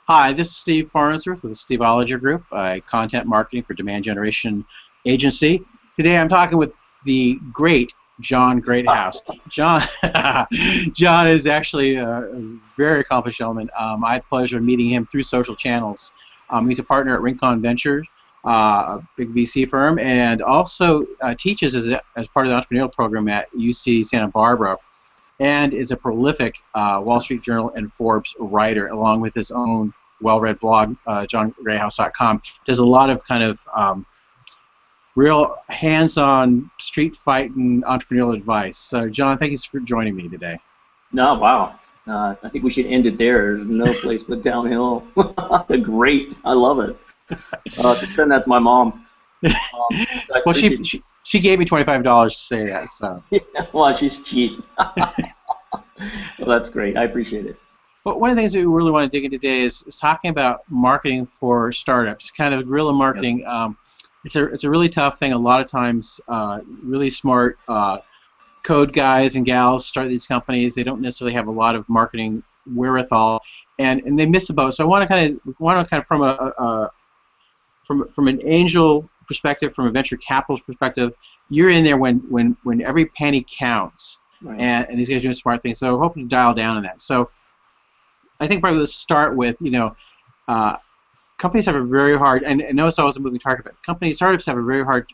Hi, this is Steve Farnsworth with the Steveology Group, a content marketing for demand generation agency. Today I'm talking with the great John Greathouse. John, John is actually a very accomplished gentleman. I had the pleasure of meeting him through social channels. He's a partner at Rincon Ventures, a big VC firm, and also teaches as part of the entrepreneurial program at UC Santa Barbara, and is a prolific Wall Street Journal and Forbes writer, along with his own well-read blog, johngreathouse.com. Does a lot of kind of real hands-on street fighting entrepreneurial advice. So, John, thank you for joining me today. No, wow. I think we should end it there. There's no place but downhill. Great. I love it. Just send that to my mom. Well, she gave me $25 to say that. So. Yeah, well, she's cheap. Well, that's great. I appreciate it. But one of the things that we really want to dig into today is talking about marketing for startups, kind of guerrilla marketing. Yep. It's a really tough thing. A lot of times, really smart code guys and gals start these companies. They don't necessarily have a lot of marketing wherewithal, and they miss the boat. So I want to kind of from an angel perspective, from a venture capitalist perspective, you're in there when every penny counts, right. and these guys are doing smart things. So we're hoping to dial down on that. So I think probably let's start with, companies have a very hard, and I know it's always a moving target, but startups have a very hard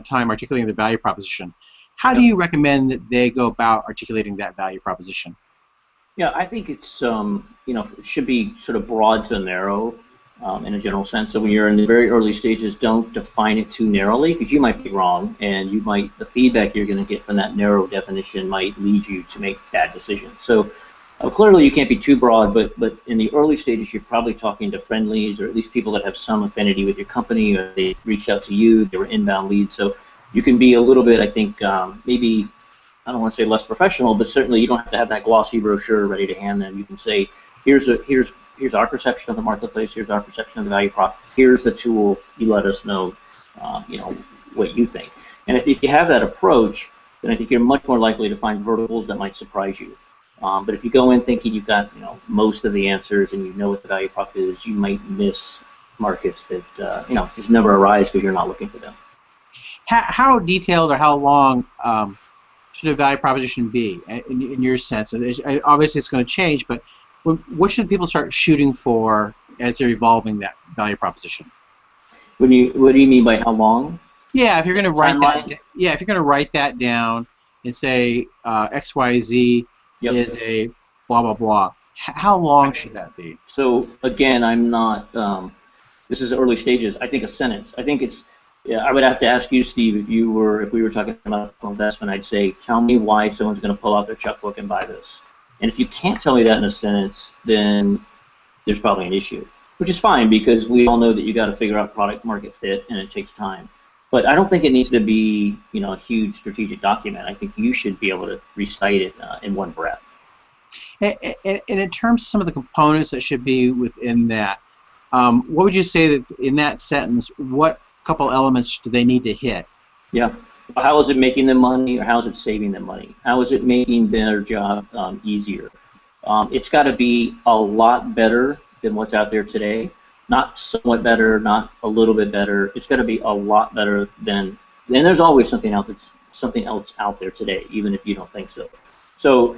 time articulating the value proposition. How do you recommend that they go about articulating that value proposition? Yeah, I think it's, it should be sort of broad to narrow in a general sense. So when you're in the very early stages, don't define it too narrowly, because you might be wrong, and the feedback you're going to get from that narrow definition might lead you to make bad decisions. So clearly you can't be too broad, but in the early stages you're probably talking to friendlies, or at least people that have some affinity with your company, or they reached out to you, they were inbound leads. So you can be a little bit, I think, maybe, I don't want to say less professional, but certainly you don't have to have that glossy brochure ready to hand them. You can say, here's our perception of the marketplace, here's our perception of the value prop, here's the tool, you let us know, what you think. And if you have that approach, then I think you're much more likely to find verticals that might surprise you. But if you go in thinking you've got most of the answers and you know what the value prop is, you might miss markets that just never arise because you're not looking for them. How detailed or how long should a value proposition be in your sense? Obviously, it's going to change, but what should people start shooting for as they're evolving that value proposition? What do you mean by how long? Yeah, if you're going to write that down and say XYZ. Yep. Is a blah, blah, blah. How long should that be? So, again, I'm not, this is early stages. I think a sentence. I think it's, I would have to ask you, Steve, if we were talking about investment, I'd say, tell me why someone's going to pull out their checkbook and buy this. And if you can't tell me that in a sentence, then there's probably an issue, which is fine, because we all know that you got to figure out product market fit, and it takes time. But I don't think it needs to be, a huge strategic document. I think you should be able to recite it in one breath. And in terms of some of the components that should be within that, what would you say that in that sentence, what couple elements do they need to hit? Yeah. How is it making them money, or how is it saving them money? How is it making their job easier? It's got to be a lot better than what's out there today. Not somewhat better, not a little bit better. It's got to be a lot better than. And there's always something else out there today, even if you don't think so. So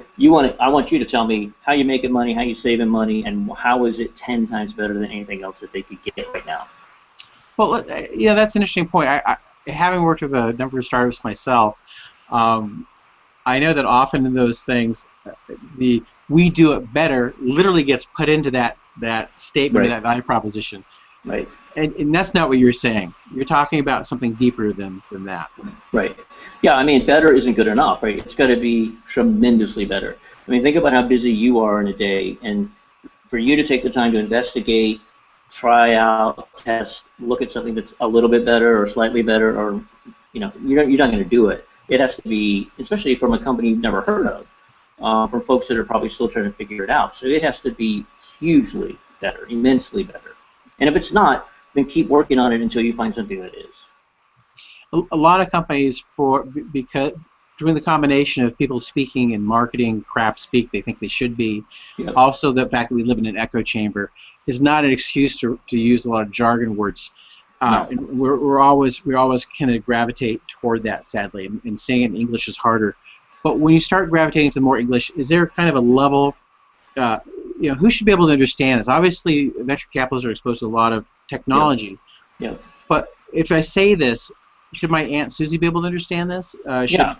I want you to tell me how you making money, how you saving money, and how is it 10 times better than anything else that they could get right now. Well, that's an interesting point. I having worked with a number of startups myself, I know that often in those things, the "we do it better" literally gets put into that statement, right, or that value proposition. Right. And that's not what you're saying. You're talking about something deeper than that. Right. Yeah, I mean, better isn't good enough, right? It's got to be tremendously better. I mean, think about how busy you are in a day, and for you to take the time to investigate, try out, test, look at something that's a little bit better or slightly better, or you're not going to do it. It has to be, especially from a company you've never heard of, from folks that are probably still trying to figure it out. So it has to be hugely better, immensely better. And if it's not, then keep working on it until you find something that is. A lot of companies, for between the combination of people speaking and marketing crap speak they think they should be, Yep. also the fact that we live in an echo chamber is not an excuse to use a lot of jargon words. No. And we always kind of gravitate toward that, sadly, and saying it in English is harder. But when you start gravitating to more English, is there kind of a level, who should be able to understand this? Obviously, venture capitalists are exposed to a lot of technology. Yeah. But if I say this, should my Aunt Susie be able to understand this? Yeah.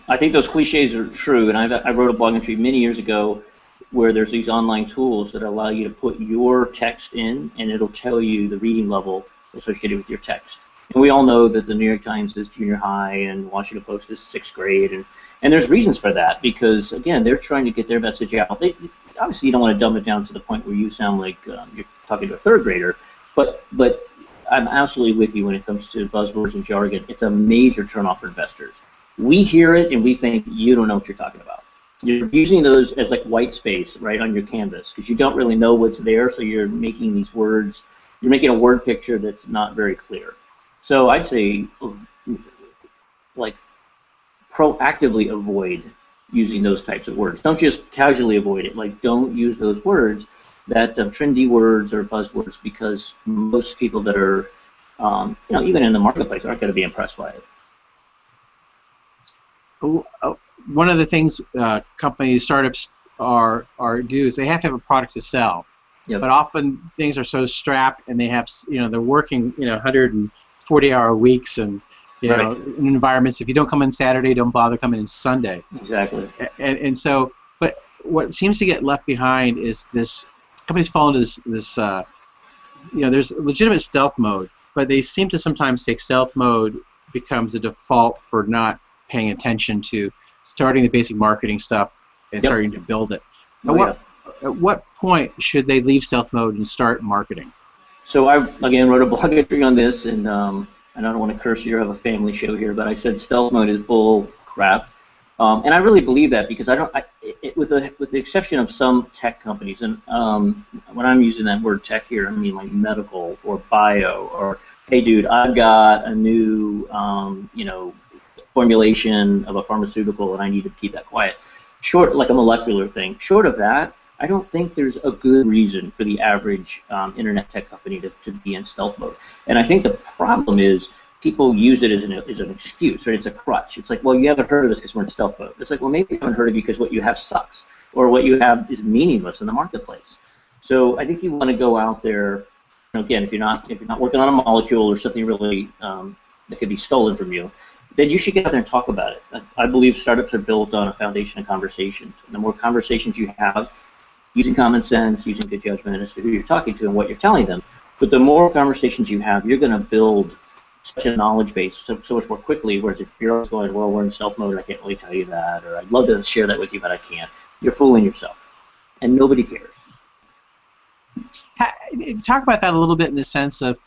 I think those cliches are true, and I wrote a blog entry many years ago where there's these online tools that allow you to put your text in, and it'll tell you the reading level associated with your text. And we all know that the New York Times is junior high and Washington Post is 6th grade, and there's reasons for that because, again, they're trying to get their message out. Obviously, you don't want to dumb it down to the point where you sound like you're talking to a 3rd grader, but I'm absolutely with you when it comes to buzzwords and jargon. It's a major turnoff for investors. We hear it and we think you don't know what you're talking about. You're using those as like white space, right, on your canvas because you don't really know what's there, so you're making these words, you're making a word picture that's not very clear. So I'd say, like, proactively avoid using those types of words. Don't just casually avoid it. Like, don't use those words that trendy words or buzzwords because most people that are, even in the marketplace aren't going to be impressed by it. One of the things companies, startups do is they have to have a product to sell. Yep. But often things are so strapped, and they have, they're working, 140-hour weeks, and Right. in environments. If you don't come in Saturday, don't bother coming in Sunday. Exactly. And so, but what seems to get left behind is this. Companies fall into this. There's legitimate stealth mode, but they seem to sometimes take stealth mode becomes a default for not paying attention to starting the basic marketing stuff and Yep. starting to build it. Oh, At what point should they leave stealth mode and start marketing? So I, again, wrote a blog entry on this, and I don't want to curse you or have a family show here, but I said stealth mode is bull crap. And I really believe that because with the exception of some tech companies, and when I'm using that word tech here, I mean like medical or bio or, hey, dude, I've got a new, formulation of a pharmaceutical and I need to keep that quiet. Short, like a molecular thing. Short of that, I don't think there's a good reason for the average internet tech company to be in stealth mode. And I think the problem is people use it as an excuse, right? It's a crutch. It's like, well, you haven't heard of us because we're in stealth mode. It's like, well, maybe you haven't heard of you because what you have sucks, or what you have is meaningless in the marketplace. So I think you want to go out there, again, if you're not working on a molecule or something really that could be stolen from you, then you should get out there and talk about it. I believe startups are built on a foundation of conversations. And the more conversations you have, using common sense, using good judgment as to who you're talking to and what you're telling them, but the more conversations you have, you're going to build such a knowledge base so much more quickly, whereas if you're always going, well, we're in stealth mode, I can't really tell you that, or I'd love to share that with you, but I can't, you're fooling yourself. And nobody cares. Talk about that a little bit in the sense of,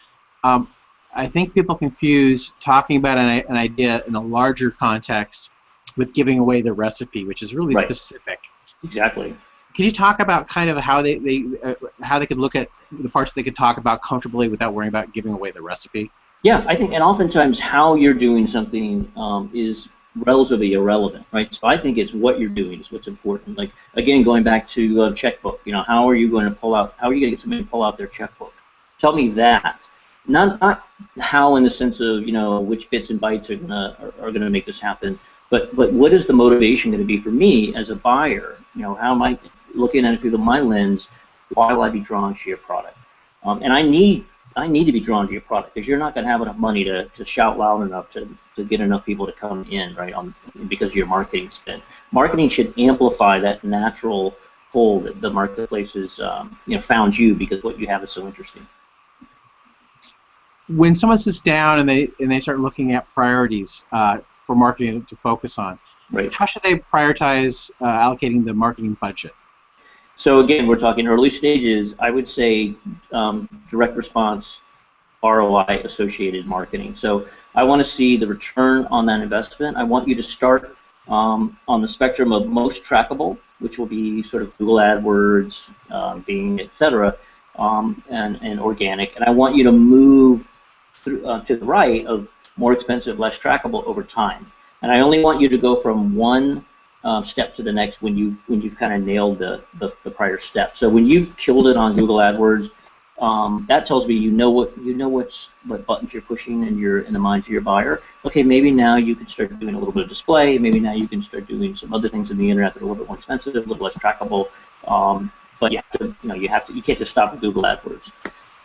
I think people confuse talking about an idea in a larger context with giving away the recipe, which is really Right. specific. Exactly. Can you talk about kind of how they could look at the parts that they could talk about comfortably without worrying about giving away the recipe? Yeah, I think, and oftentimes how you're doing something is relatively irrelevant, right? So I think it's what you're doing is what's important. Like, again, going back to checkbook, how are you going to get somebody to pull out their checkbook? Tell me that. Not how in the sense of, which bits and bytes are gonna make this happen, but what is the motivation going to be for me as a buyer? How am I looking at it through my lens? Why will I be drawn to your product? And I need to be drawn to your product because you're not going to have enough money to shout loud enough to get enough people to come in, right? Because of your marketing spend. Marketing should amplify that natural pull that the marketplace has found you because what you have is so interesting. When someone sits down and they start looking at priorities for marketing to focus on, Right. How should they prioritize allocating the marketing budget? So again, we're talking early stages. I would say direct response, ROI associated marketing. So I want to see the return on that investment. I want you to start on the spectrum of most trackable, which will be sort of Google AdWords, Bing, etc., and organic. And I want you to move through, to the right of more expensive, less trackable over time. And I only want you to go from one step to the next when you've kind of nailed the prior step. So when you've killed it on Google AdWords, that tells me you know what buttons you're pushing in the minds of your buyer. Okay, maybe now you can start doing a little bit of display. Maybe now you can start doing some other things in the internet that are a little bit more expensive, a little less trackable. But you can't just stop at Google AdWords.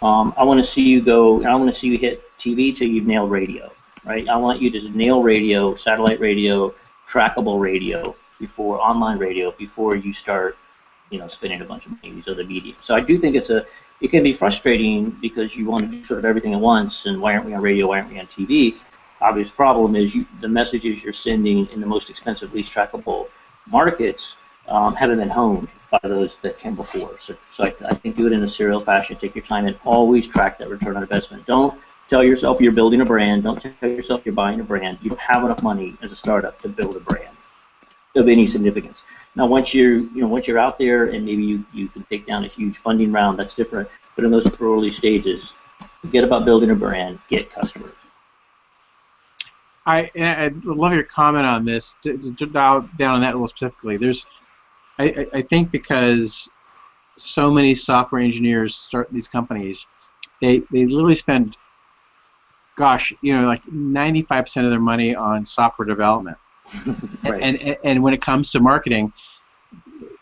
I want to see you go. I want to see you hit TV till you've nailed radio, right? I want you to nail radio, satellite radio, trackable radio, online radio, before you start, spending a bunch of money in these other media. So I do think it can be frustrating because you want to do sort of everything at once, and why aren't we on radio, why aren't we on TV? Obvious problem is the messages you're sending in the most expensive, least trackable markets haven't been honed by those that came before. So I think do it in a serial fashion, take your time, and always track that return on investment. Don't tell yourself you're building a brand. Don't tell yourself you're buying a brand. You don't have enough money as a startup to build a brand of any significance. Now, once you're out there and maybe you can take down a huge funding round, that's different. But in those early stages, forget about building a brand, get customers. I love your comment on this. To dial down on that a little specifically, I think because so many software engineers start these companies, they literally spend, gosh, like 95% of their money on software development. Right. And when it comes to marketing,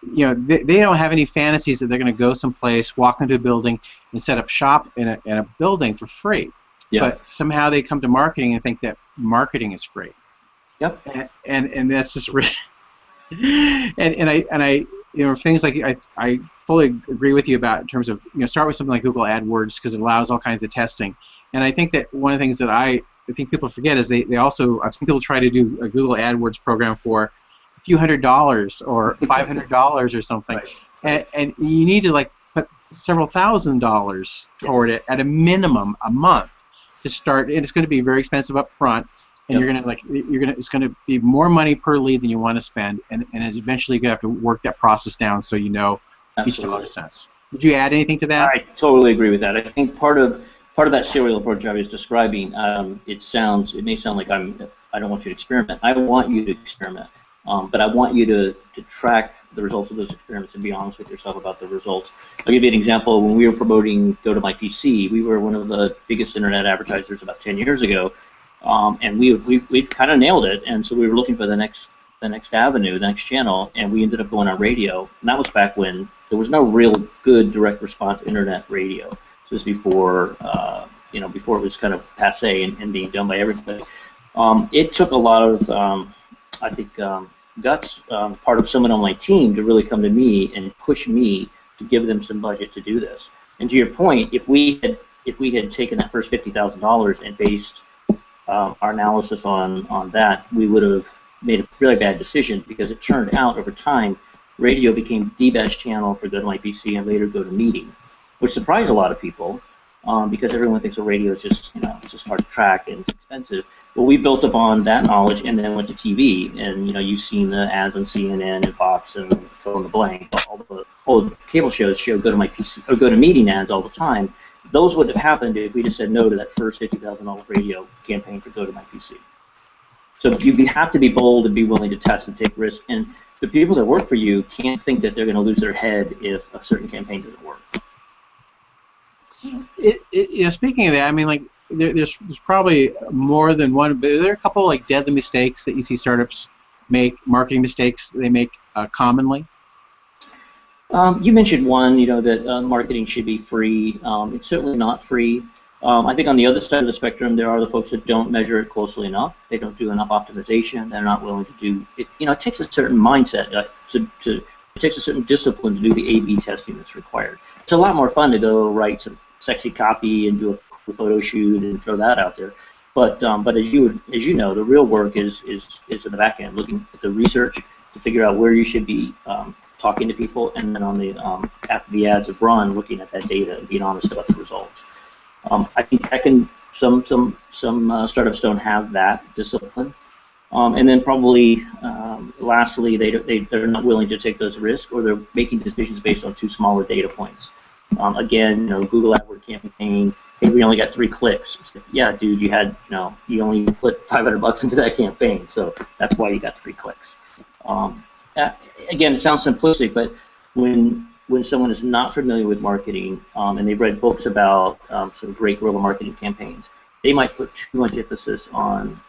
they don't have any fantasies that they're going to go someplace, walk into a building, and set up shop in a building for free. Yeah. But somehow they come to marketing and think that marketing is free. Yep. And that's just really and I things like I fully agree with you about in terms of start with something like Google AdWords because it allows all kinds of testing. And I think that one of the things that I think people forget is they also, I've seen people try to do a Google AdWords program for a few $100s or $500 or something. Right. And you need to put several $1,000s toward it at a minimum a month to start, and it's going to be very expensive up front, and it's going to be more money per lead than you want to spend, and eventually you're going to have to work that process down so each dollar cents. Would you add anything to that? I totally agree with that. I think part of that serial approach I was describing, it may sound like I don't want you to experiment. I want you to experiment, but I want you to track the results of those experiments and be honest with yourself about the results. I'll give you an example. When we were promoting Go to My PC, we were one of the biggest internet advertisers about 10 years ago, and we kind of nailed it. And so we were looking for the next avenue, the next channel, and we ended up going on radio. And that was back when there was no real good direct response internet radio. This was before, before it was kind of passé and being done by everybody. It took a lot of, guts, part of someone on my team to really come to me and push me to give them some budget to do this. And to your point, if we had taken that first $50,000 and based our analysis on that, we would have made a really bad decision because it turned out over time, radio became the best channel for Go to My PC and later Go to Meeting, which surprised a lot of people because everyone thinks radio is just, it's just hard to track and it's expensive. Well, we built upon that knowledge and then went to TV, and you've seen the ads on CNN and Fox and fill in the blank. All the cable shows show Go to My PC or Go to Meeting ads all the time. Those wouldn't have happened if we just said no to that first $50,000 radio campaign for Go to My PC. So you have to be bold and be willing to test and take risks. And the people that work for you can't think that they're going to lose their head if a certain campaign doesn't work. Speaking of that, I mean, there's probably more than one, but are there a couple deadly mistakes that you see startups make, marketing mistakes they make commonly? You mentioned one, that marketing should be free. It's certainly not free. I think on the other side of the spectrum, there are the folks that don't measure it closely enough. They don't do enough optimization. They're not willing to do it. It takes a certain mindset it takes a certain discipline to do the A/B testing that's required. It's a lot more fun to go write some sexy copy and do a cool photo shoot and throw that out there. But as you know, the real work is in the back end, looking at the research to figure out where you should be talking to people, and then on the after the ads have run, looking at that data and being honest about the results. I think some startups don't have that discipline, and then probably lastly they're not willing to take those risks, or they're making decisions based on too small a data points. Again, Google AdWords campaign hey, we only got 3 clicks. It's like, yeah, dude, you only put $500 into that campaign, so that's why you got 3 clicks. Again, it sounds simplistic, but when someone is not familiar with marketing and they've read books about some great guerrilla marketing campaigns, they might put too much emphasis on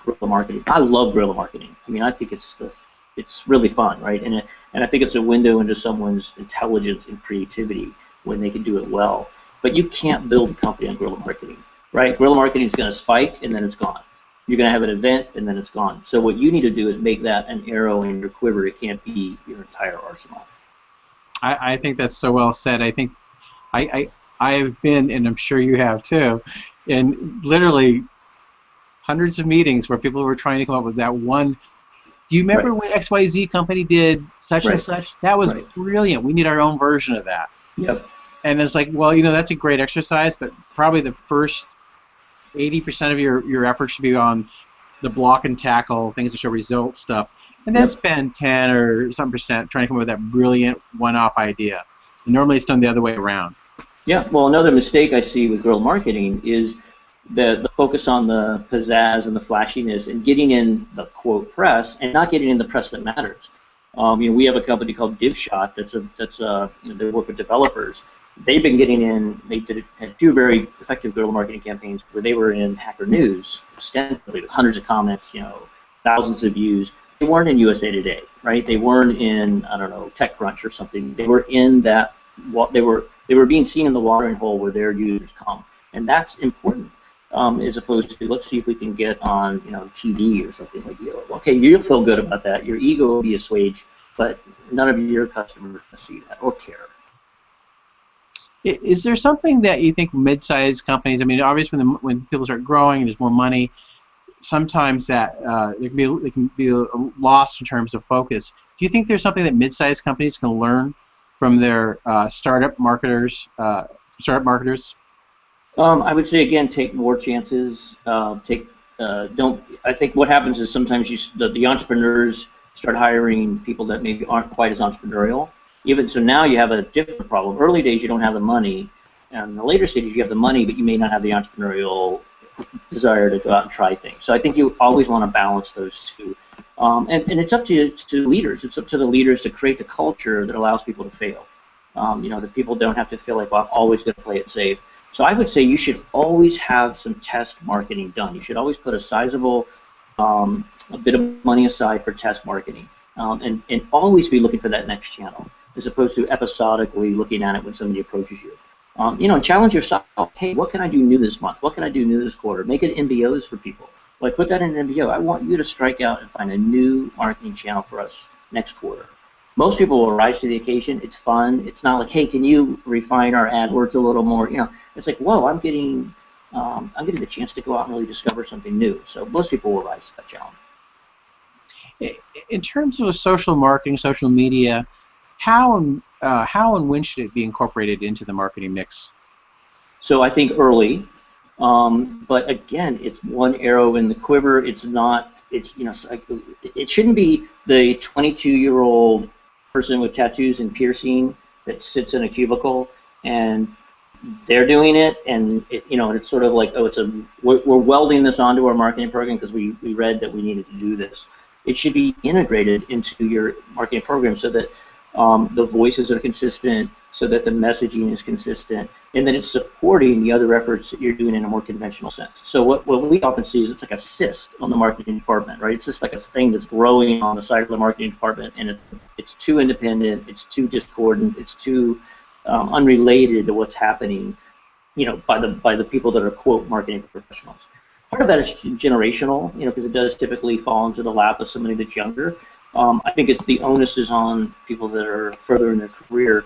guerrilla marketing. I love guerrilla marketing. I mean, I think it's really fun, right? And I think it's a window into someone's intelligence and creativity when they can do it well. But you can't build a company on guerrilla marketing, right? Guerrilla marketing is going to spike and then it's gone. You're going to have an event and then it's gone. So what you need to do is make that an arrow in your quiver. It can't be your entire arsenal. I think that's so well said. I think I have been, and I'm sure you have too, in literally hundreds of meetings where people were trying to come up with that one. Do you remember when XYZ company did such and such? That was brilliant. We need our own version of that. Yep. And it's like, well, that's a great exercise, but probably the first 80% of your effort should be on the block and tackle, things that show result stuff, and then spend 10 or some percent trying to come up with that brilliant one-off idea. And normally it's done the other way around. Yeah, well, another mistake I see with guerrilla marketing is the focus on the pizzazz and the flashiness and getting in the quote press and not getting in the press that matters. We have a company called DivShot they work with developers. They've been getting in. They had 2 very effective guerrilla marketing campaigns where they were in Hacker News extensively with hundreds of comments, thousands of views. They weren't in USA Today, right? They weren't in, I don't know, TechCrunch or something. They were in that. They were being seen in the watering hole where their users come, and that's important. As opposed to, let's see if we can get on TV or something like that. Okay, you'll feel good about that. Your ego will be assuaged, but none of your customers will see that or care. Is there something that you think mid-sized companies? I mean, obviously, when people start growing and there's more money, sometimes that they can be lost in terms of focus. Do you think there's something that mid-sized companies can learn from their startup marketers? I would say again, take more chances. I think what happens is sometimes the entrepreneurs start hiring people that maybe aren't quite as entrepreneurial. Even so, now you have a different problem. Early days, you don't have the money, and in the later stages, you have the money, but you may not have the entrepreneurial desire to go out and try things. So I think you always want to balance those two. And it's up to leaders. It's up to the leaders to create the culture that allows people to fail. That people don't have to feel like, well, I'm always going to play it safe. So I would say you should always have some test marketing done. You should always put a sizable a bit of money aside for test marketing, and always be looking for that next channel, as opposed to episodically looking at it when somebody approaches you. Challenge yourself. Hey, what can I do new this month? What can I do new this quarter? Make it MBOs for people. Like, put that in an MBO. I want you to strike out and find a new marketing channel for us next quarter. Most people will rise to the occasion. It's fun. It's not like, hey, can you refine our AdWords a little more? It's like, whoa, I'm getting the chance to go out and really discover something new. So most people will rise to that challenge. In terms of social marketing, social media, how and when should it be incorporated into the marketing mix? So I think early, but again, it's one arrow in the quiver. It's not. It shouldn't be the 22-year-old person with tattoos and piercing that sits in a cubicle and they're doing it, and it's sort of like, we're welding this onto our marketing program because we read that we needed to do this. It should be integrated into your marketing program so that the voices are consistent, so that the messaging is consistent, and then it's supporting the other efforts that you're doing in a more conventional sense. So what we often see is it's like a cyst on the marketing department, right? It's just like a thing that's growing on the side of the marketing department, and it's too independent, it's too discordant, it's too unrelated to what's happening, by the people that are quote marketing professionals. Part of that is generational, because it does typically fall into the lap of somebody that's younger. I think the onus is on people that are further in their career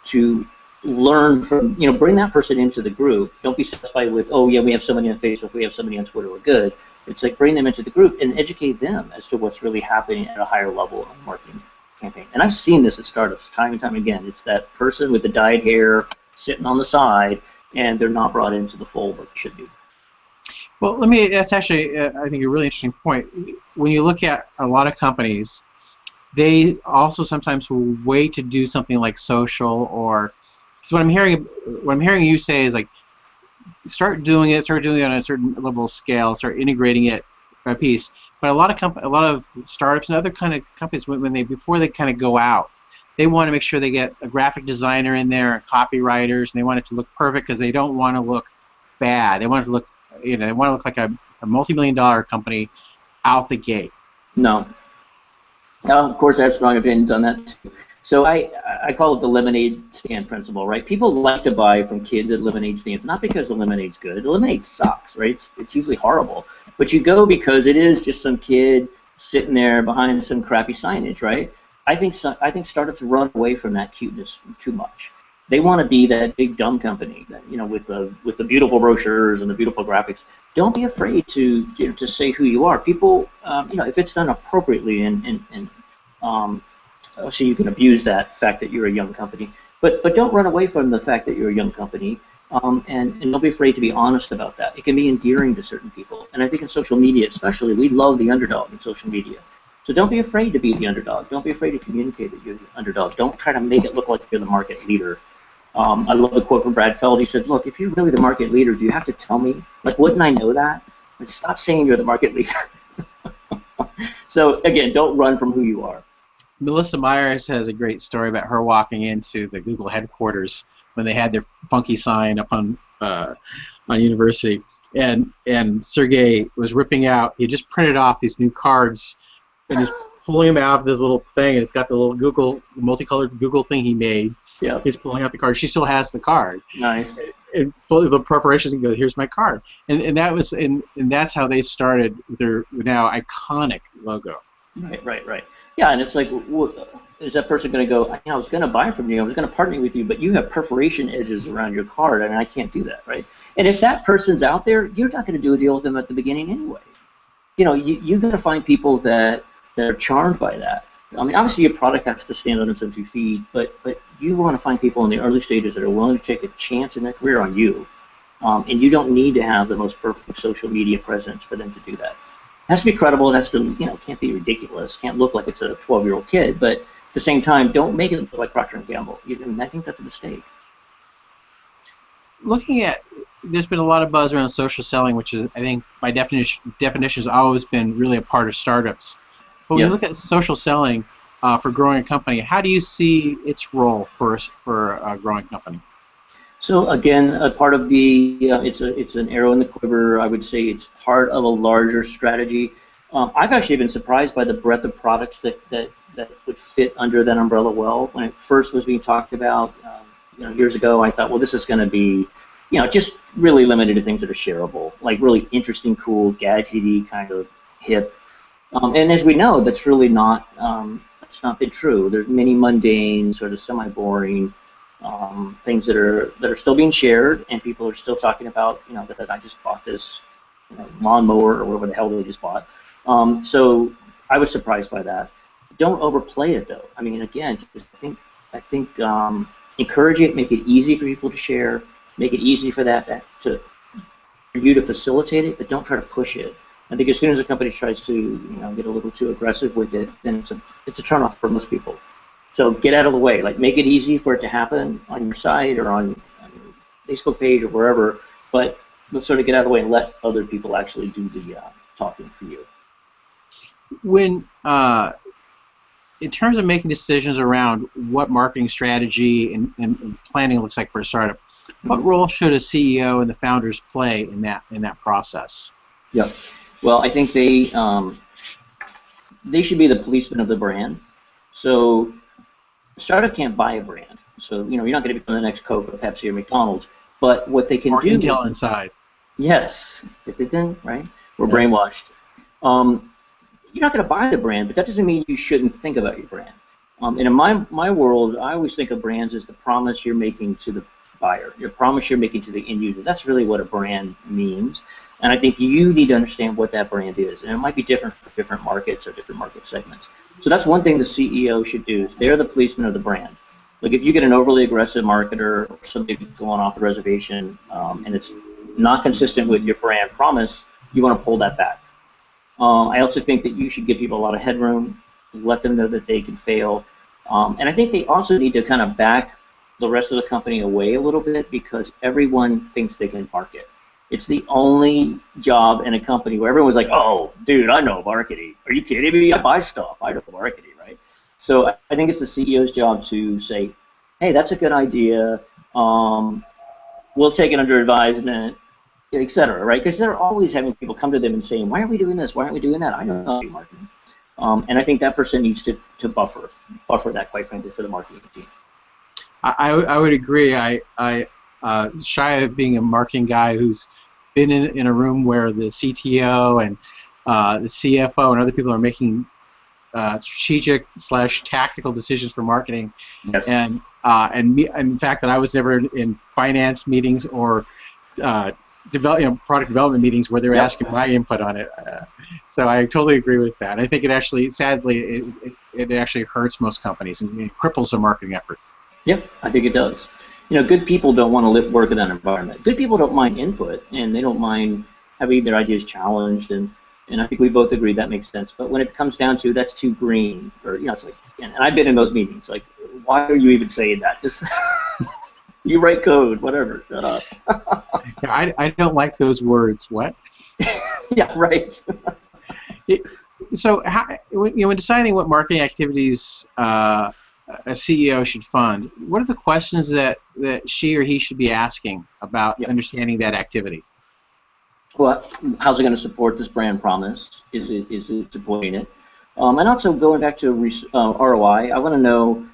to learn from, bring that person into the group. Don't be satisfied with, oh yeah, we have somebody on Facebook, we have somebody on Twitter, we're good. It's like, bring them into the group and educate them as to what's really happening at a higher level of the marketing campaign. And I've seen this at startups time and time again. It's that person with the dyed hair sitting on the side, and they're not brought into the fold like they should be. Well, that's actually, I think, a really interesting point. When you look at a lot of companies, they also sometimes will wait to do something like social, or so what I'm hearing you say is like, start doing it on a certain level of scale, start integrating it by piece. But a lot of startups and other kind of companies, before they kind of go out, they want to make sure they get a graphic designer in there, and copywriters, and they want it to look perfect because they don't want to look bad. They want it to look, they want to look like a multi-million-dollar company out the gate. No. Of course, I have strong opinions on that too. So I call it the lemonade stand principle, right? People like to buy from kids at lemonade stands, not because the lemonade's good. The lemonade sucks, right? It's usually horrible. But you go because it is just some kid sitting there behind some crappy signage, right? I think startups run away from that cuteness too much. They want to be that big dumb company, that, with the beautiful brochures and the beautiful graphics. Don't be afraid to to say who you are. People, if it's done appropriately and so you can abuse that fact that you're a young company, but don't run away from the fact that you're a young company, and don't be afraid to be honest about that. It can be endearing to certain people, and I think in social media especially, we love the underdog in social media. So don't be afraid to be the underdog. Don't be afraid to communicate that you're the underdog. Don't try to make it look like you're the market leader. I love the quote from Brad Feld. He said, "Look, if you're really the market leader, do you have to tell me? Like, wouldn't I know that? Like, stop saying you're the market leader." So again, don't run from who you are. Melissa Myers has a great story about her walking into the Google headquarters when they had their funky sign up on University, and Sergey was ripping out. He just printed off these new cards and he's pulling them out of this little thing, and it's got the little multicolored Google thing he made. Yeah. He's pulling out the card. She still has the card. Nice. And the preparations and go, here's my card. And that's how they started with their now iconic logo. Right. Yeah, and it's like, is that person going to go, I was going to buy from you, I was going to partner with you, but you have perforation edges around your card, and I can't do that, right? And if that person's out there, you're not going to do a deal with them at the beginning anyway. You got to find people that are charmed by that. I mean, obviously your product has to stand on its own 2 feet, but you want to find people in the early stages that are willing to take a chance in their career on you, and you don't need to have the most perfect social media presence for them to do that. It has to be credible. It has to, can't be ridiculous. Can't look like it's a 12-year-old kid, but at the same time, don't make it look like Procter & Gamble. I think that's a mistake. Looking at, there's been a lot of buzz around social selling, which is, I think, by definition has always been really a part of startups. But when you look at social selling for growing a company, how do you see its role for a growing company? So again, a part of the it's an arrow in the quiver. I would say it's part of a larger strategy. I've actually been surprised by the breadth of products that would fit under that umbrella well. When it first was being talked about, years ago, I thought, well, this is going to be, just really limited to things that are shareable, like really interesting, cool, gadgety, kind of hip. And as we know, that's really not that's not been true. There's many mundane, sort of semi-boring things that are still being shared, and people are still talking about, that I just bought this lawnmower or whatever the hell they just bought. So I was surprised by that. Don't overplay it though. I mean, again, I think encourage it, make it easy for people to share, make it easy for for you to facilitate it, but don't try to push it. I think as soon as a company tries to get a little too aggressive with it, then it's a turnoff for most people. So get out of the way. Like, make it easy for it to happen on your site or on your Facebook page or wherever, but sort of get out of the way and let other people actually do the talking for you. When in terms of making decisions around what marketing strategy and planning looks like for a startup, what role should a CEO and the founders play in that process? Yeah. Well, I think they should be the policeman of the brand. So a startup can't buy a brand. So you're not going to become the next Coke or Pepsi or McDonald's. But what they can do. Intel inside. Yes. Right. We're brainwashed. You're not going to buy the brand, but that doesn't mean you shouldn't think about your brand. And in my world, I always think of brands as the promise you're making to the buyer, your promise you're making to the end user. That's really what a brand means. And I think you need to understand what that brand is. And it might be different for different markets or different market segments. So that's one thing the CEO should do. They're the policeman of the brand. Like, if you get an overly aggressive marketer or somebody who's going off the reservation and it's not consistent with your brand promise, you want to pull that back. I also think that you should give people a lot of headroom, let them know that they can fail. And I think they also need to kind of back the rest of the company away a little bit because everyone thinks they can market. It's the only job in a company where everyone's like, oh, dude, I know marketing. Are you kidding me? I buy stuff. I know marketing, right? So I think it's the CEO's job to say, hey, that's a good idea. We'll take it under advisement, et cetera, right? Because they're always having people come to them and saying, why aren't we doing this? Why aren't we doing that? I know marketing. And I think that person needs to buffer that, quite frankly, for the marketing team. I would agree. Shy of being a marketing guy who's been in a room where the CTO and the CFO and other people are making strategic/tactical decisions for marketing. Yes. And the fact that I was never in finance meetings or product development meetings where they were asking my input on it. So I totally agree with that. I think it actually, sadly, it actually hurts most companies and it cripples their marketing effort. Yep, I think it does. Good people don't want to work in that environment. Good people don't mind input, and they don't mind having their ideas challenged, and I think we both agree that makes sense. But when it comes down to that's too green, or it's like, and I've been in those meetings, like, why are you even saying that? Just you write code, whatever. Shut up. I don't like those words. What? Yeah, right. So, when deciding what marketing activities a CEO should fund, what are the questions that she or he should be asking about understanding that activity? Well, how's it going to support this brand promise? Is it supporting it? And also going back to ROI, I want to know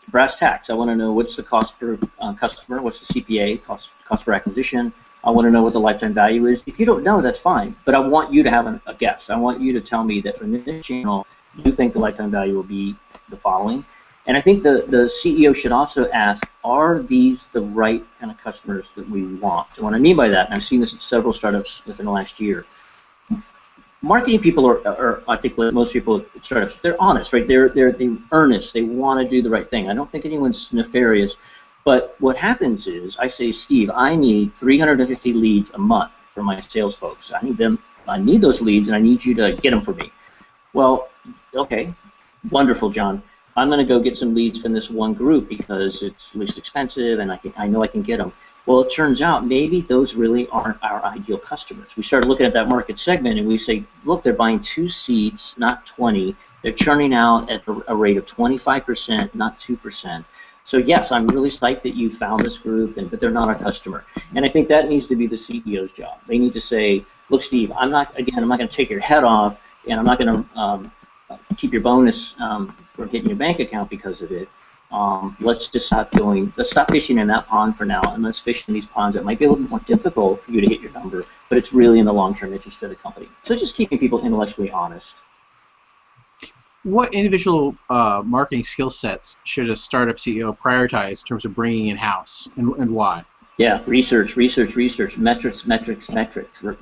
brass tacks. I want to know what's the cost per customer, what's the CPA, cost per acquisition. I want to know what the lifetime value is. If you don't know, that's fine. But I want you to have a guess. I want you to tell me that from this channel, you think the lifetime value will be the following. And I think the CEO should also ask, are these the right kind of customers that we want? And what I mean by that, and I've seen this at several startups within the last year, marketing people are I think like most people at startups, they're honest, right? They're earnest. They want to do the right thing. I don't think anyone's nefarious. But what happens is, I say, Steve, I need 350 leads a month for my sales folks. I need those leads, and I need you to get them for me. Well, okay, wonderful, John. I'm going to go get some leads from this one group because it's least expensive, and I know I can get them. Well, it turns out maybe those really aren't our ideal customers. We started looking at that market segment, and we say, look, they're buying 2 seats, not 20. They're churning out at a rate of 25%, not 2%. So yes, I'm really psyched that you found this group, but they're not our customer. And I think that needs to be the CEO's job. They need to say, look, Steve, I'm not going to take your head off, and I'm not going to keep your bonus from hitting your bank account because of it. Let's just stop fishing in that pond for now, and let's fish in these ponds that might be a little bit more difficult for you to hit your number, but it's really in the long-term interest of the company. So just keeping people intellectually honest. What individual marketing skill sets should a startup CEO prioritize in terms of bringing in-house, and why? Yeah, research, metrics.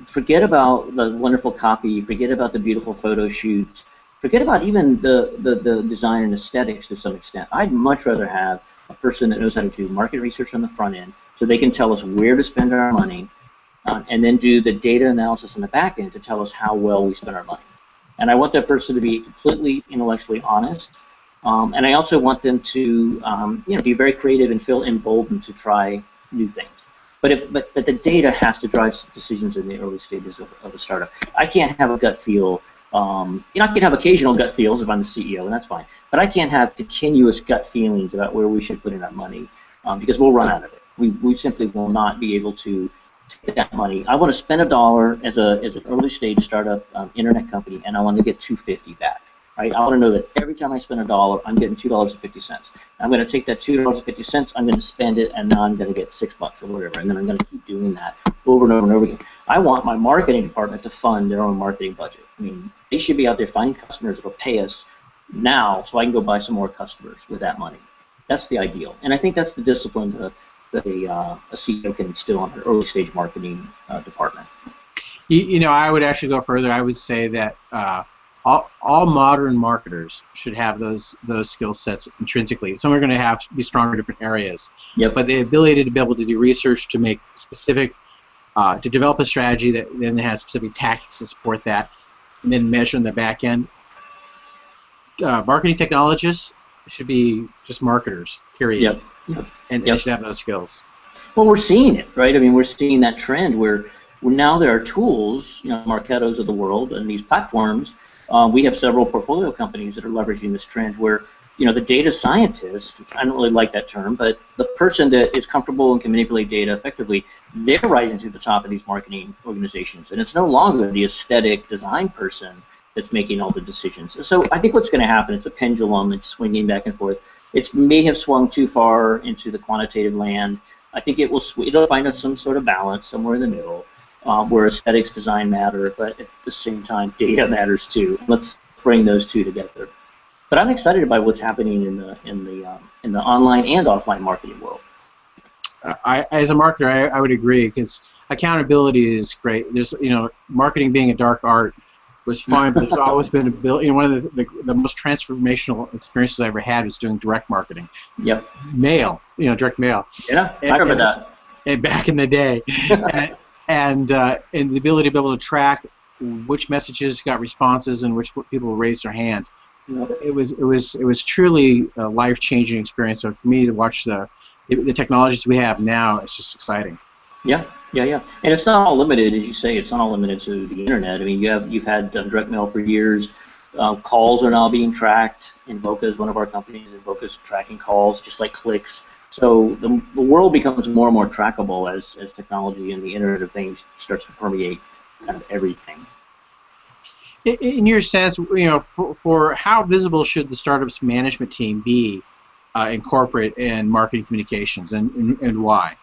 Forget about the wonderful copy. Forget about the beautiful photo shoots. Forget about even the design and aesthetics to some extent. I'd much rather have a person that knows how to do market research on the front end so they can tell us where to spend our money and then do the data analysis on the back end to tell us how well we spend our money. And I want that person to be completely intellectually honest. And I also want them to be very creative and feel emboldened to try new things. But the data has to drive decisions in the early stages of a startup. I can't have a gut feel. I can have occasional gut feels if I'm the CEO, and that's fine. But I can't have continuous gut feelings about where we should put in our money because we'll run out of it. We simply will not be able to take that money. I want to spend $1 as an early stage startup internet company, and I want to get $2.50 back. Right? I want to know that every time I spend $1, I'm getting $2.50. I'm going to take that $2.50, I'm going to spend it, and now I'm going to get $6 or whatever, and then I'm going to keep doing that over and over and over again. I want my marketing department to fund their own marketing budget. I mean, they should be out there finding customers that will pay us now so I can go buy some more customers with that money. That's the ideal. And I think that's the discipline that a CEO can instill on an early stage marketing department. I would actually go further. I would say that all modern marketers should have those skill sets intrinsically. Some are going to be strong in different areas. Yep. But the ability to be able to do research, to make specific, to develop a strategy that then has specific tactics to support that, and then measure in the back end. Marketing technologists should be just marketers, period. Yep. and they should have those skills. Well, we're seeing it, right? I mean, we're seeing that trend where now there are tools, Marketos of the world and these platforms. We have several portfolio companies that are leveraging this trend where, the data scientist, which I don't really like that term, but the person that is comfortable and can manipulate data effectively, they're rising to the top of these marketing organizations. And it's no longer the aesthetic design person that's making all the decisions. So I think what's going to happen, it's a pendulum, it's swinging back and forth. It may have swung too far into the quantitative land. I think it'll find some sort of balance somewhere in the middle, where aesthetics, design matter, but at the same time, data matters too. Let's bring those two together. But I'm excited about what's happening in the online and offline marketing world. As a marketer, I would agree, because accountability is great. There's, marketing being a dark art was fine, but there's always been one of the most transformational experiences I ever had was doing direct marketing. Yep. Mail, direct mail. Yeah, I remember that. And back in the day, and the ability to be able to track which messages got responses and which people raised their hand. Yep. It was truly a life-changing experience. So for me to watch the technologies we have now, it's just exciting. Yeah. And it's not all limited, as you say. It's not all limited to the internet. I mean, you've had direct mail for years. Calls are now being tracked. Invoca is one of our companies. Invoca is tracking calls, just like clicks. So the world becomes more and more trackable as technology and the Internet of Things starts to permeate kind of everything. In your sense, for how visible should the startup's management team be in corporate and marketing communications, and why?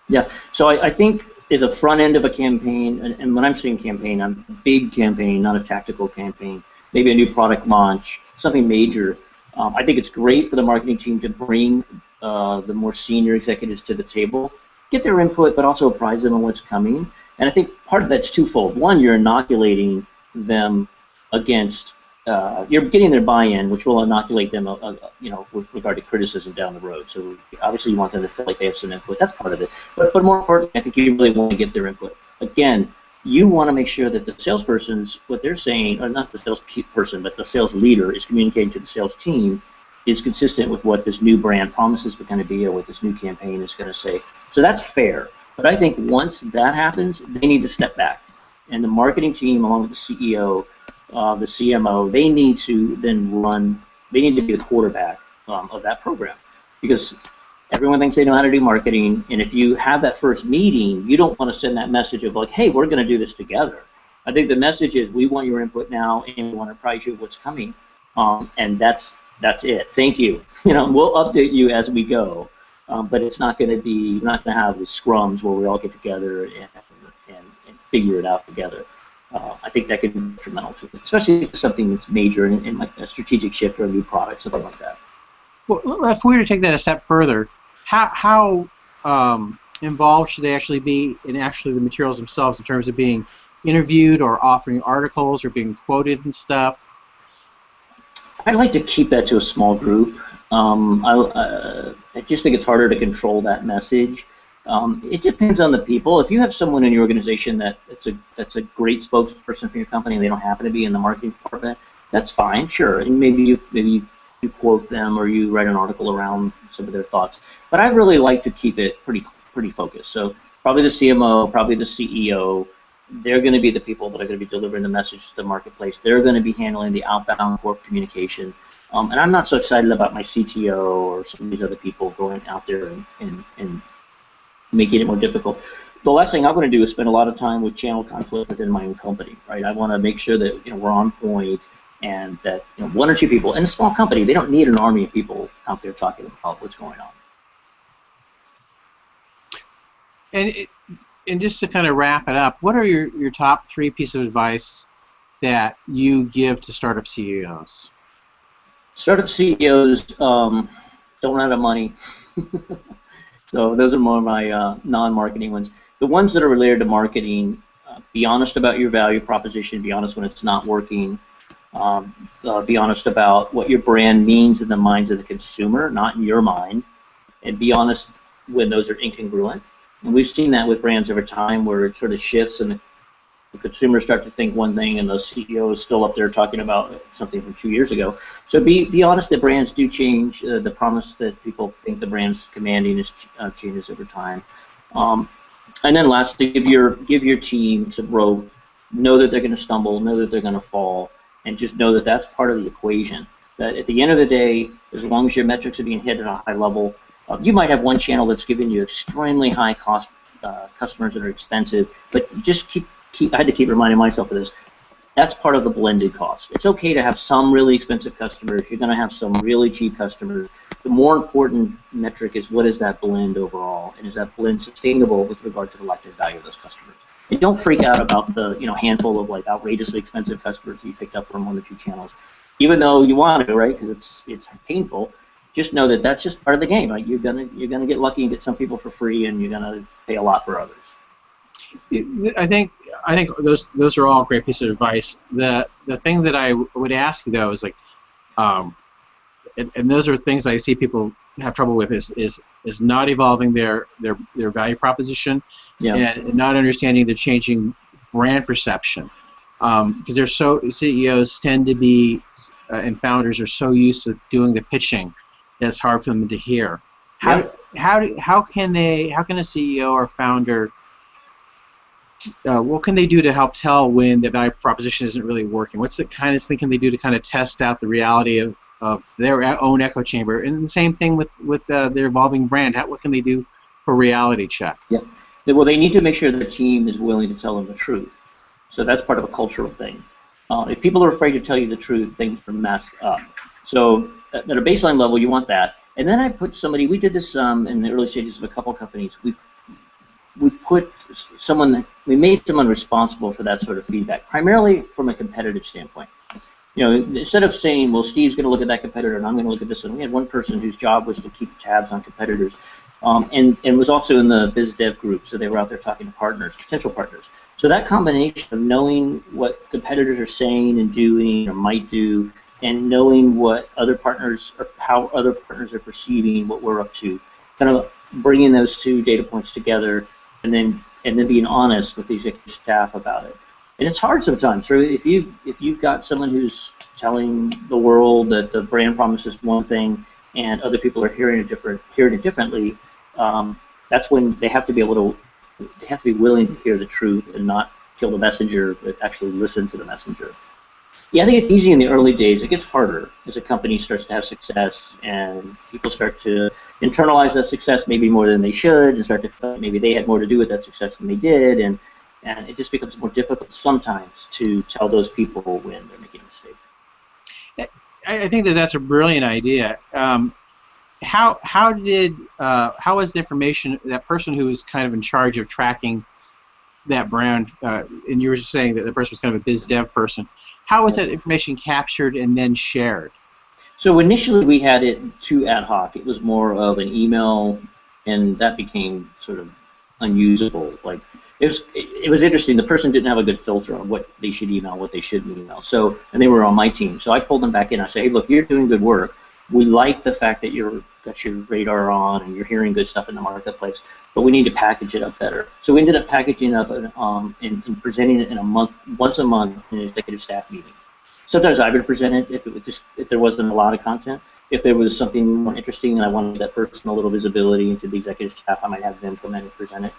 Yeah, so I think at the front end of a campaign, and when I'm saying campaign, I'm a big campaign, not a tactical campaign, maybe a new product launch, something major. I think it's great for the marketing team to bring the more senior executives to the table, get their input, but also apprise them on what's coming. And I think part of that's twofold. One, you're inoculating them against, you're getting their buy-in, which will inoculate them, with regard to criticism down the road. So obviously you want them to feel like they have some input. That's part of it. But more importantly, I think you really want to get their input. Again, you want to make sure that the salesperson's, what they're saying, or not the salesperson, but the sales leader is communicating to the sales team is consistent with what this new brand promises are going to be or what this new campaign is going to say. So that's fair. But I think once that happens, they need to step back. And the marketing team, along with the CEO, the CMO, they need to then they need to be the quarterback of that program. Because everyone thinks they know how to do marketing, and if you have that first meeting, you don't want to send that message of like, hey, we're going to do this together. I think the message is, we want your input now, and we want to apprise you of what's coming, and that's it. Thank you. We'll update you as we go, but it's not going to be, we're not going to have the scrums where we all get together and figure it out together. I think that could be detrimental to it, especially if something that's major in like a strategic shift or a new product, something like that. Well, if we were to take that a step further, how involved should they actually be in actually the materials themselves in terms of being interviewed or authoring articles or being quoted and stuff? I'd like to keep that to a small group. I just think it's harder to control that message. It depends on the people. If you have someone in your organization that's a great spokesperson for your company and they don't happen to be in the marketing department, that's fine, sure. And maybe you quote them or you write an article around some of their thoughts. But I'd really like to keep it pretty focused. So probably the CMO, probably the CEO, they're going to be the people that are going to be delivering the message to the marketplace. They're going to be handling the outbound corp communication. And I'm not so excited about my CTO or some of these other people going out there and making it more difficult. The last thing I'm going to do is spend a lot of time with channel conflict within my own company, right? I want to make sure that we're on point, and that one or two people in a small company, they don't need an army of people out there talking about what's going on. And just to kind of wrap it up, what are your top 3 pieces of advice that you give to startup CEOs? Startup CEOs don't run out of money. So those are more of my non-marketing ones. The ones that are related to marketing, be honest about your value proposition, be honest when it's not working, be honest about what your brand means in the minds of the consumer, not in your mind, and be honest when those are incongruent. And we've seen that with brands over time where it sort of shifts and The consumers start to think one thing, and the CEO is still up there talking about something from 2 years ago. So be honest that brands do change. The promise that people think the brand's commanding is changes over time. And then lastly, give your team some rope. Know that they're going to stumble. Know that they're going to fall, and just know that that's part of the equation. That at the end of the day, as long as your metrics are being hit at a high level, you might have one channel that's giving you extremely high cost customers that are expensive, but just I had to keep reminding myself of this. That's part of the blended cost. It's okay to have some really expensive customers. You're going to have some really cheap customers. The more important metric is what is that blend overall, and is that blend sustainable with regard to the lifetime value of those customers. And don't freak out about the handful of like outrageously expensive customers you picked up from one or two channels, even though you want to, right? Because it's painful. Just know that that's just part of the game. Right? You're gonna get lucky and get some people for free, and you're gonna pay a lot for others. I think those are all great pieces of advice. The thing that I would ask you though is like, and those are things I see people have trouble with is not evolving their value proposition, and not understanding the changing brand perception. Because CEOs tend to be and founders are so used to doing the pitching that it's hard for them to hear. How can a CEO or founder what can they do to help tell when the value proposition isn't really working? What's the kind of thing can they do to kind of test out the reality of their own echo chamber? And the same thing with their evolving brand. What can they do for reality check? Yeah. Well, they need to make sure their team is willing to tell them the truth. So that's part of a cultural thing. If people are afraid to tell you the truth, things are messed up. So at a baseline level, you want that. And then I put somebody. We did this in the early stages of a couple companies. We made someone responsible for that sort of feedback, primarily from a competitive standpoint. Instead of saying, well, Steve's going to look at that competitor and I'm going to look at this one, we had one person whose job was to keep tabs on competitors, and was also in the biz dev group, so they were out there talking to partners, potential partners. So that combination of knowing what competitors are saying and doing or might do, and knowing what other partners or how other partners are perceiving what we're up to, kind of bringing those two data points together, and then being honest with the executive staff about it. And it's hard sometimes. If you've got someone who's telling the world that the brand promise is one thing, and other people are hearing it differently, that's when they have to be willing to hear the truth and not kill the messenger, but actually listen to the messenger. Yeah, I think it's easy in the early days. It gets harder as a company starts to have success and people start to internalize that success maybe more than they should, and start to feel like maybe they had more to do with that success than they did, and it just becomes more difficult sometimes to tell those people when they're making a mistake. I think that's a brilliant idea. How was the information, that person who was kind of in charge of tracking that brand, and you were saying that the person was kind of a biz dev person, how was that information captured and then shared? So initially we had it too ad hoc. It was more of an email, and that became sort of unusable. Like it was interesting. The person didn't have a good filter on what they should email, what they shouldn't email. So, and they were on my team. So I pulled them back in. I said, hey, look, you're doing good work. We like the fact that you've got your radar on and you're hearing good stuff in the marketplace, but we need to package it up better. So we ended up packaging it up and presenting it once a month in an executive staff meeting. Sometimes I would present it if there wasn't a lot of content. If there was something more interesting and I wanted that person a little visibility into the executive staff, I might have them come in and present it.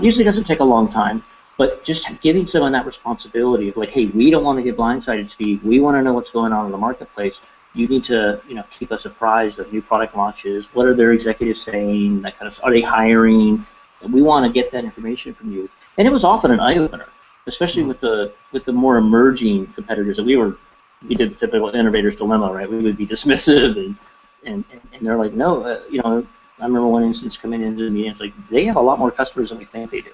Usually doesn't take a long time, but just giving someone that responsibility of like, hey, we don't want to get blindsided, Steve. We want to know what's going on in the marketplace. You need to, keep us apprised of new product launches. What are their executives saying? That kind of stuff. Are they hiring? And we want to get that information from you. And it was often an eye-opener, especially with the more emerging competitors. That we did the typical innovator's dilemma, right? We would be dismissive, and they're like, no, I remember one instance coming into the meeting. It's like they have a lot more customers than we think they do.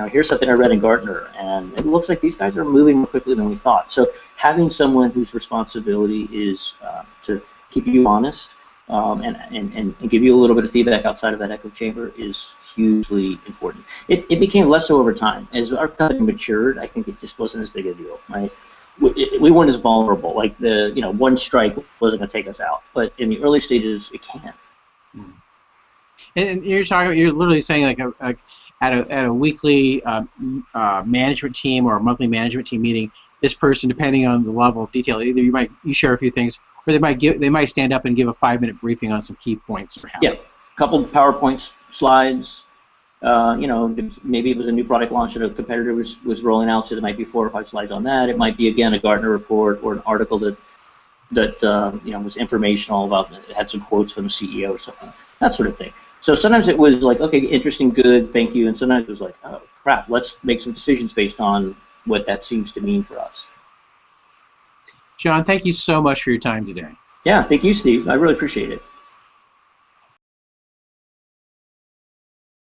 Here's something I read in Gartner, and it looks like these guys are moving more quickly than we thought. So having someone whose responsibility is to keep you honest and give you a little bit of feedback outside of that echo chamber is hugely important. It became less so over time. As our company matured, I think it just wasn't as big a deal, right? We weren't as vulnerable. Like one strike wasn't going to take us out. But in the early stages, it can. And you're literally saying like at a weekly management team or a monthly management team meeting, this person, depending on the level of detail, either you share a few things, or they might stand up and give a 5-minute briefing on some key points. Yeah, a couple of PowerPoint slides. Maybe it was a new product launch that a competitor was rolling out, so there might be 4 or 5 slides on that. It might be, again, a Gartner report or an article that was informational about, it had some quotes from the CEO or something, that sort of thing. So sometimes it was like, okay, interesting, good, thank you, and sometimes it was like, oh, crap, let's make some decisions based on what that seems to mean for us. John, thank you so much for your time today. Yeah, thank you, Steve. I really appreciate it.